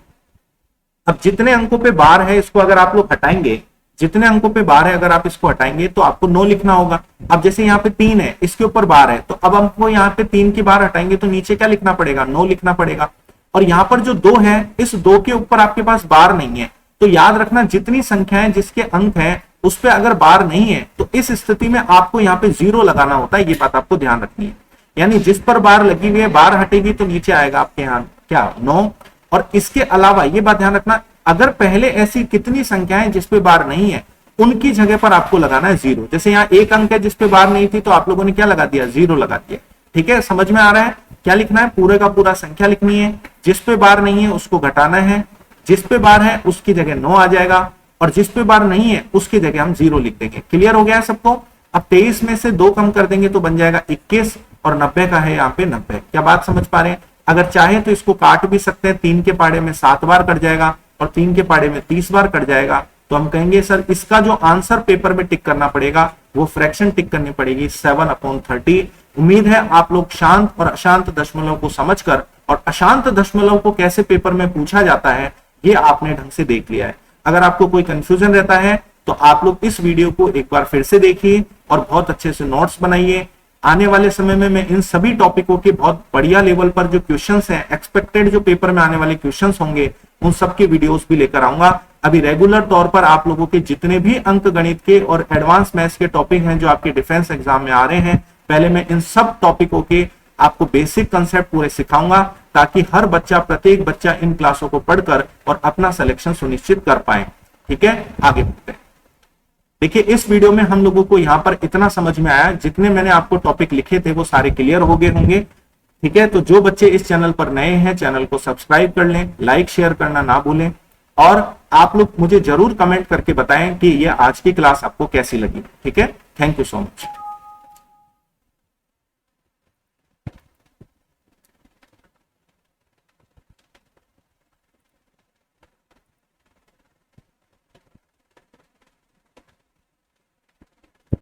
अब जितने अंकों पे बार है इसको अगर आप लोग हटाएंगे, जितने अंकों पे बार है अगर आप इसको हटाएंगे तो आपको 9 लिखना होगा। अब जैसे यहाँ पे 3 है, इसके ऊपर बार है, तो अब हमको यहाँ पे 3 की बार हटाएंगे तो नीचे क्या लिखना पड़ेगा, 9 लिखना पड़ेगा। और यहाँ पर जो 2 है, इस 2 के ऊपर आपके पास बार नहीं है, तो याद रखना जितनी संख्याएं जिसके अंक है उस पे अगर बार नहीं है तो इस स्थिति में आपको यहाँ पे 0 लगाना होता है, ये बात आपको ध्यान रखनी है। यानी जिस पर बार लगी हुई है, बार हटेगी तो नीचे आएगा आपके यहाँ क्या, 9। और इसके अलावा ये बात ध्यान रखना, अगर पहले ऐसी कितनी संख्याएं जिस पे बार नहीं है उनकी जगह पर आपको लगाना है 0। जैसे यहाँ 1 अंक है जिस पे बार नहीं थी तो आप लोगों ने क्या लगा दिया, 0 लगा दिया। ठीक है, समझ में आ रहा है? क्या लिखना है, पूरे का पूरा संख्या लिखनी है, जिस पे बार नहीं है उसको घटाना है, जिस पे बार है उसकी जगह 9 आ जाएगा, और जिस पे बार नहीं है उसकी जगह हम 0 लिख देंगे। क्लियर हो गया है सबको? अब 23 में से 2 कम कर देंगे तो बन जाएगा 21, और 90 का है यहाँ पे 90। क्या बात समझ पा रहे हैं? अगर चाहे तो इसको काट भी सकते हैं, 3 के पाड़े में 7 बार कट जाएगा और 3 के पाड़े में 30 बार कट जाएगा, तो हम कहेंगे सर इसका जो आंसर पेपर में टिक करना पड़ेगा वो फ्रैक्शन टिक करनी पड़ेगी 7/30। उम्मीद है आप लोग शांत और अशांत दशमलव को समझकर और अशांत दशमलव को कैसे पेपर में पूछा जाता है ये आपने ढंग से देख लिया है। अगर आपको कोई कंफ्यूजन रहता है तो आप लोग इस वीडियो को एक बार फिर से देखिए और बहुत अच्छे से नोट्स बनाइए। आने वाले समय में मैं इन सभी टॉपिकों के बहुत बढ़िया लेवल पर जो क्वेश्चंस हैं, एक्सपेक्टेड जो पेपर में आने वाले क्वेश्चंस होंगे, उन सब के वीडियोस भी लेकर आऊंगा। अभी रेगुलर तौर पर आप लोगों के जितने भी अंक गणित के और एडवांस मैथ्स के टॉपिक हैं जो आपके डिफेंस एग्जाम में आ रहे हैं, पहले मैं इन सब टॉपिकों के आपको बेसिक कंसेप्ट पूरे सिखाऊंगा ताकि हर बच्चा, प्रत्येक बच्चा इन क्लासों को पढ़कर और अपना सिलेक्शन सुनिश्चित कर पाए। ठीक है, आगे बढ़ते हैं। देखिए इस वीडियो में हम लोगों को यहाँ पर इतना समझ में आया, जितने मैंने आपको टॉपिक लिखे थे वो सारे क्लियर हो गए होंगे। ठीक है, तो जो बच्चे इस चैनल पर नए हैं चैनल को सब्सक्राइब कर लें, लाइक शेयर करना ना भूलें, और आप लोग मुझे जरूर कमेंट करके बताएं कि ये आज की क्लास आपको कैसी लगी। ठीक है, थैंक यू सो मच।